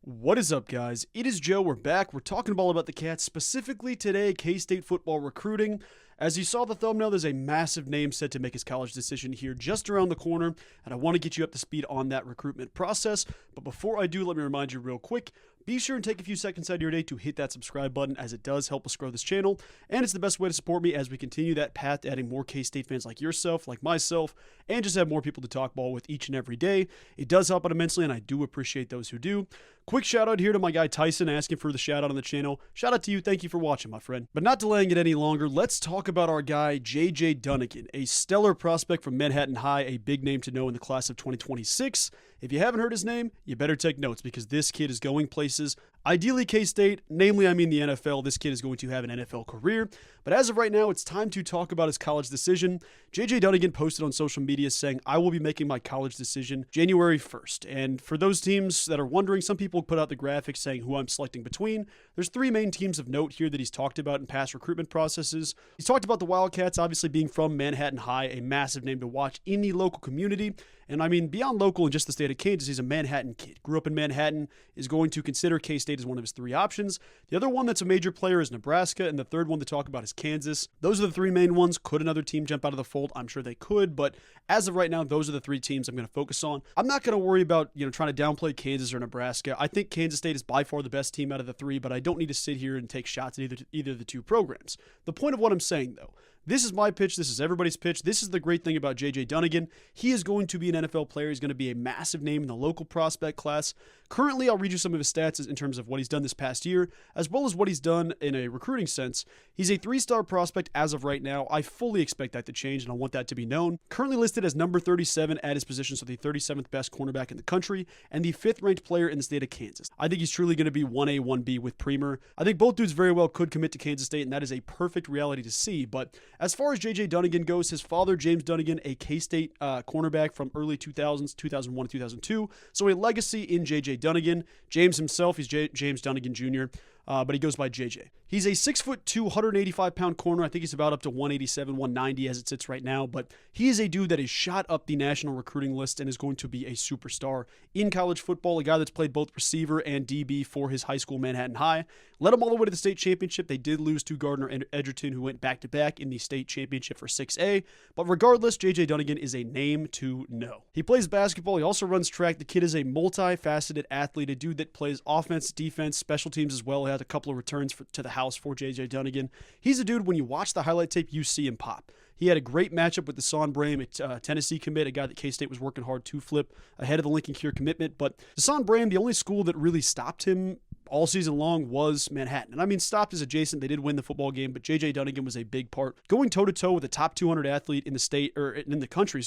What is up, guys? It is Joe. We're back. We're talking all about the Cats, specifically today, K-State football recruiting. As you saw the thumbnail, there's a massive name set to make his college decision here just around the corner, and I want to get you up to speed on that recruitment process. But before I do, let me remind you real quick, be sure and take a few seconds out of your day to hit that subscribe button, as it does help us grow this channel, and it's the best way to support me as we continue that path to adding more K-State fans like yourself, like myself, and just have more people to talk ball with each and every day. It does help out immensely, and I do appreciate those who do. Quick shout out here to my guy Tyson, asking for the shout out on the channel. Shout out to you. Thank you for watching, my friend. But not delaying it any longer, let's talk about our guy JJ Dunnigan, a stellar prospect from Manhattan High, a big name to know in the class of 2026. If you haven't heard his name, you better take notes, because this kid is going places. Ideally K-State, namely I mean the NFL. This kid is going to have an NFL career. But as of right now, it's time to talk about his college decision. JJ Dunnigan posted on social media saying, "I will be making my college decision January 1st. And for those teams that are wondering, some people put out the graphics saying who I'm selecting between. There's three main teams of note here that he's talked about in past recruitment processes. He's talked about the Wildcats, obviously being from Manhattan High, a massive name to watch in the local community. And I mean, beyond local in just the state of Kansas, he's a Manhattan kid. Grew up in Manhattan, is going to consider K-State as one of his three options. The other one that's a major player is Nebraska, and the third one to talk about is Kansas. Those are the three main ones. Could another team jump out of the fold? I'm sure they could, but as of right now, those are the three teams I'm going to focus on. I'm not going to worry about, trying to downplay Kansas or Nebraska. I think Kansas State is by far the best team out of the three, but I don't need to sit here and take shots at either of the two programs. The point of what I'm saying, though, this is my pitch. This is everybody's pitch. This is the great thing about JJ Dunnigan. He is going to be an NFL player. He's going to be a massive name in the local prospect class. Currently, I'll read you some of his stats in terms of what he's done this past year, as well as what he's done in a recruiting sense. He's a three-star prospect as of right now. I fully expect that to change, and I want that to be known. Currently listed as number 37 at his position, so the 37th best cornerback in the country, and the 5th-ranked player in the state of Kansas. I think he's truly going to be 1A, 1B with Premer. I think both dudes very well could commit to Kansas State, and that is a perfect reality to see. But as far as JJ Dunnigan goes, his father, James Dunnigan, a K-State cornerback from early 2000s, 2001 to 2002. So a legacy in JJ Dunnigan. James himself, he's James Dunnigan Jr., but he goes by JJ. He's a 6'2", 185-pound corner. I think he's about up to 187, 190 as it sits right now, but he is a dude that is shot up the national recruiting list and is going to be a superstar in college football, a guy that's played both receiver and DB for his high school, Manhattan High. Led him all the way to the state championship. They did lose to Gardner and Edgerton, who went back-to-back in the state championship for 6A, but regardless, JJ Dunnigan is a name to know. He plays basketball. He also runs track. The kid is a multifaceted athlete, a dude that plays offense, defense, special teams as well. He had a couple of returns to the house for JJ Dunnigan. He's a dude, when you watch the highlight tape, you see him pop. He had a great matchup with the Desan Brame, a Tennessee commit, a guy that K-State was working hard to flip ahead of the Lincoln Cure commitment. But Desan Brame, the only school that really stopped him all season long was Manhattan. And I mean, stopped is adjacent. They did win the football game, but JJ Dunnigan was a big part, going toe-to-toe with a top 200 athlete in the state, or in the country,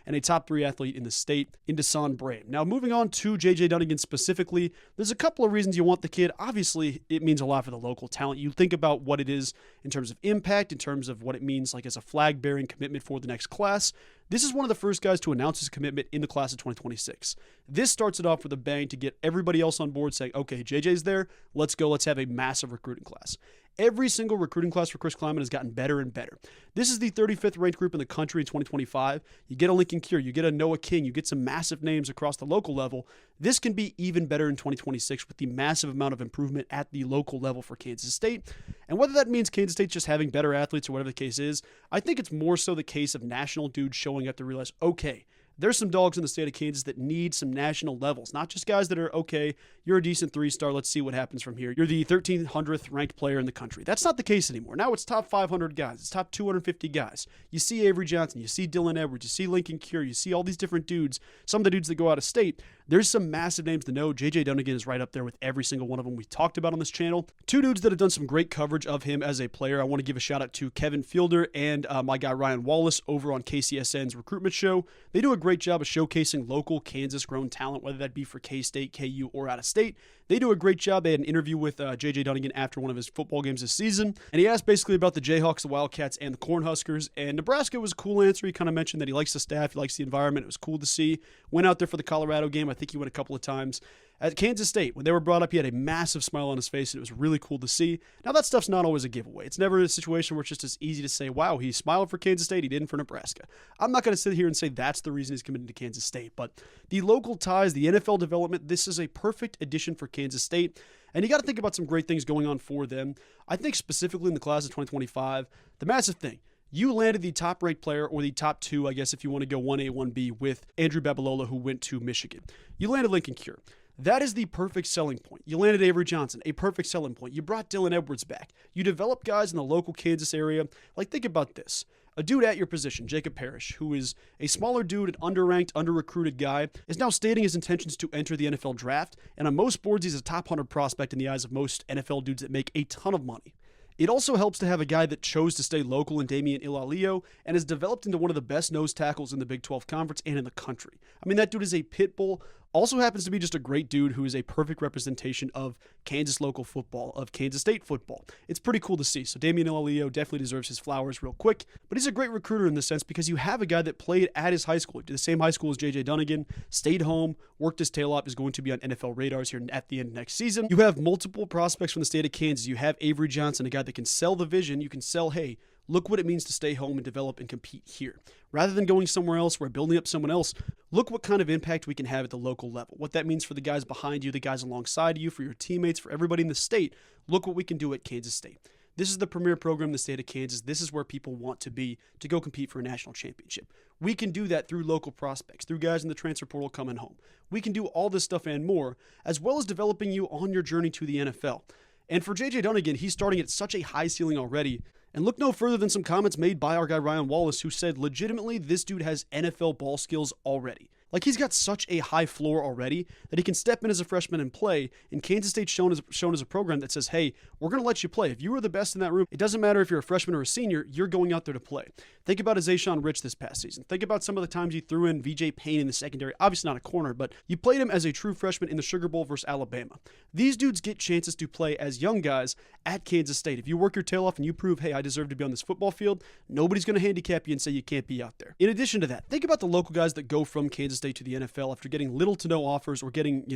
and a top 3 athlete in the state in Desan Brame. Now, moving on to JJ Dunnigan specifically, there's a couple of reasons you want the kid. Obviously, it means a lot for the local talent. You think about what it is in terms of impact, in terms of what it means like as a flag-bearing commitment for the next class. This is one of the first guys to announce his commitment in the class of 2026. This starts it off with a bang to get everybody else on board saying, okay, JJ's there, let's go, let's have a massive recruiting class. Every single recruiting class for Chris Klieman has gotten better and better. This is the 35th ranked group in the country in 2025. You get a Lincoln Cure, you get a Noah King, you get some massive names across the local level. This can be even better in 2026 with the massive amount of improvement at the local level for Kansas State. And whether that means Kansas State just having better athletes or whatever the case is, I think it's more so the case of national dudes showing up to realize, okay, there's some dogs in the state of Kansas that need some national levels, not just guys that are, okay, you're a decent 3-star, let's see what happens from here. You're the 1,300th ranked player in the country. That's not the case anymore. Now it's top 500 guys. It's top 250 guys. You see Avery Johnson, you see Dylan Edwards, you see Lincoln Cure, you see all these different dudes, some of the dudes that go out of state. There's some massive names to know. JJ Dunnigan is right up there with every single one of them we talked about on this channel. Two dudes that have done some great coverage of him as a player. I want to give a shout out to Kevin Fielder and my guy Ryan Wallace over on KCSN's recruitment show. They do a great job of showcasing local Kansas-grown talent, whether that be for K-State, KU, or out of state. They do a great job. They had an interview with JJ Dunnigan after one of his football games this season, and he asked basically about the Jayhawks, the Wildcats, and the Cornhuskers, and Nebraska was a cool answer. He kind of mentioned that he likes the staff, he likes the environment. It was cool to see. Went out there for the Colorado game. I think he went a couple of times. At Kansas State, when they were brought up, he had a massive smile on his face, and it was really cool to see. Now, that stuff's not always a giveaway. It's never a situation where it's just as easy to say, wow, he smiled for Kansas State, he didn't for Nebraska. I'm not going to sit here and say that's the reason he's committed to Kansas State, but the local ties, the NFL development, this is a perfect addition for Kansas State, and you got to think about some great things going on for them. I think specifically in the class of 2025, the massive thing, you landed the top-ranked player, or the top two, I guess, if you want to go 1A, 1B, with Andrew Babalola, who went to Michigan. You landed Lincoln Cure. That is the perfect selling point. You landed Avery Johnson, a perfect selling point. You brought Dylan Edwards back. You developed guys in the local Kansas area. Like, think about this. A dude at your position, Jacob Parrish, who is a smaller dude, an underranked, under-recruited guy, is now stating his intentions to enter the NFL draft, and on most boards, he's a top 100 prospect in the eyes of most NFL dudes that make a ton of money. It also helps to have a guy that chose to stay local in Damian Ilalio and has developed into one of the best nose tackles in the Big 12 Conference and in the country. I mean, that dude is a pit bull. Also happens to be just a great dude who is a perfect representation of Kansas local football, of Kansas State football. It's pretty cool to see. So Damian Ilalio definitely deserves his flowers real quick. But he's a great recruiter in the sense because you have a guy that played at his high school. He did the same high school as JJ Dunnigan, stayed home, worked his tail off, is going to be on NFL radars here at the end of next season. You have multiple prospects from the state of Kansas. You have Avery Johnson, a guy that can sell the vision. You can sell, hey, look what it means to stay home and develop and compete here. Rather than going somewhere else, we're building up someone else. Look what kind of impact we can have at the local level. What that means for the guys behind you, the guys alongside you, for your teammates, for everybody in the state. Look what we can do at Kansas State. This is the premier program in the state of Kansas. This is where people want to be to go compete for a national championship. We can do that through local prospects, through guys in the transfer portal coming home. We can do all this stuff and more, as well as developing you on your journey to the NFL. And for JJ Dunnigan, he's starting at such a high ceiling already. And look no further than some comments made by our guy Ryan Wallace, who said, legitimately, this dude has NFL ball skills already. Like, he's got such a high floor already that he can step in as a freshman and play, and Kansas State's shown as a program that says, hey, we're going to let you play. If you were the best in that room, it doesn't matter if you're a freshman or a senior, you're going out there to play. Think about Zayshawn Rich this past season. Think about some of the times you threw in VJ Payne in the secondary. Obviously not a corner, but you played him as a true freshman in the Sugar Bowl versus Alabama. These dudes get chances to play as young guys at Kansas State. If you work your tail off and you prove, hey, I deserve to be on this football field, nobody's going to handicap you and say you can't be out there. In addition to that, think about the local guys that go from Kansas State to the NFL after getting little to no offers or getting,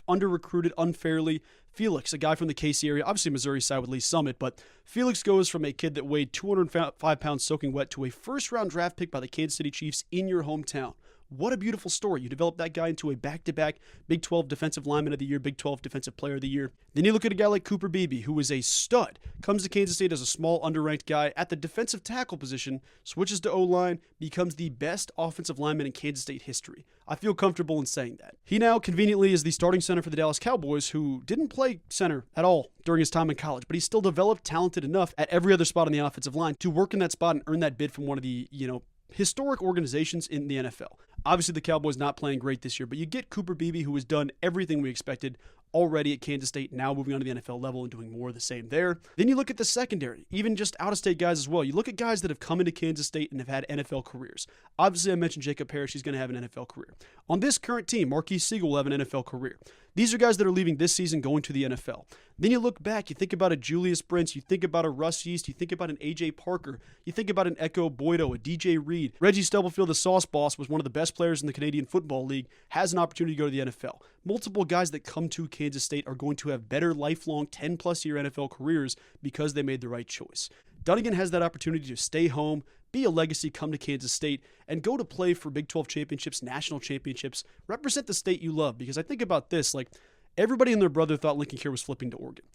under-recruited unfairly. Felix, a guy from the KC area, obviously Missouri side with Lee Summit, but Felix goes from a kid that weighed 205 pounds soaking wet to a first-round draft pick by the Kansas City Chiefs in your hometown. What a beautiful story. You develop that guy into a back-to-back Big 12 Defensive Lineman of the Year, Big 12 Defensive Player of the Year. Then you look at a guy like Cooper Beebe, who is a stud, comes to Kansas State as a small, underranked guy at the defensive tackle position, switches to O-line, becomes the best offensive lineman in Kansas State history. I feel comfortable in saying that. He now conveniently is the starting center for the Dallas Cowboys, who didn't play center at all during his time in college, but he still developed talented enough at every other spot on the offensive line to work in that spot and earn that bid from one of the, historic organizations in the NFL. Obviously, the Cowboys not playing great this year, but you get Cooper Beebe, who has done everything we expected already at Kansas State, now moving on to the NFL level and doing more of the same there. Then you look at the secondary, even just out-of-state guys as well. You look at guys that have come into Kansas State and have had NFL careers. Obviously, I mentioned Jacob Parrish. He's going to have an NFL career. On this current team, Marquise Siegel will have an NFL career. These are guys that are leaving this season going to the NFL. Then you look back, you think about a Julius Brents, you think about a Russ Yeast, you think about an AJ Parker, you think about an Echo Boydo, a DJ Reed. Reggie Stubblefield, the Sauce Boss, was one of the best players in the Canadian Football League, has an opportunity to go to the NFL. Multiple guys that come to Kansas State are going to have better lifelong 10-plus year NFL careers because they made the right choice. Dunnigan has that opportunity to stay home, be a legacy, come to Kansas State, and go to play for Big 12 championships, national championships, represent the state you love. Because I think about this, everybody and their brother thought Lincoln Cure was flipping to Oregon.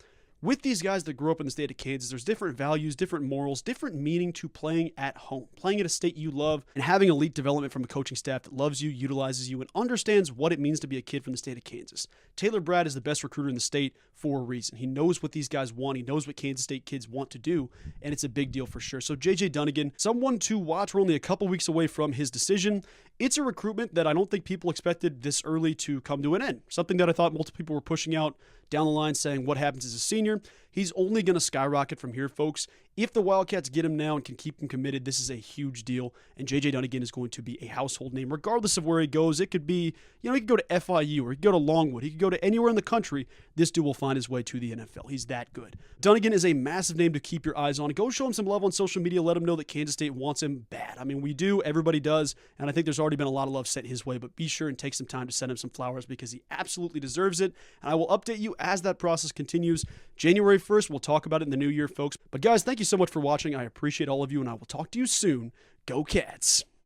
With these guys that grew up in the state of Kansas, there's different values, different morals, different meaning to playing at home, playing at a state you love, and having elite development from a coaching staff that loves you, utilizes you, and understands what it means to be a kid from the state of Kansas. Taylor Brad is the best recruiter in the state for a reason. He knows what these guys want. He knows what Kansas State kids want to do, and it's a big deal for sure. So JJ Dunnigan, someone to watch. We're only a couple weeks away from his decision. It's a recruitment that I don't think people expected this early to come to an end. Something that I thought multiple people were pushing out down the line saying what happens as a senior. He's only going to skyrocket from here, folks. If the Wildcats get him now and can keep him committed, this is a huge deal, and JJ Dunnigan is going to be a household name regardless of where he goes. It could be, he could go to FIU or he could go to Longwood. He could go to anywhere in the country. This dude will find his way to the NFL. He's that good. Dunnigan is a massive name to keep your eyes on. Go show him some love on social media. Let him know that Kansas State wants him bad. I mean, we do. Everybody does, and I think there's already been a lot of love sent his way, but be sure and take some time to send him some flowers because he absolutely deserves it, and I will update you as that process continues. January 1st, we'll talk about it in the new year, folks. But guys, thank you so much for watching. I appreciate all of you, and I will talk to you soon. Go Cats!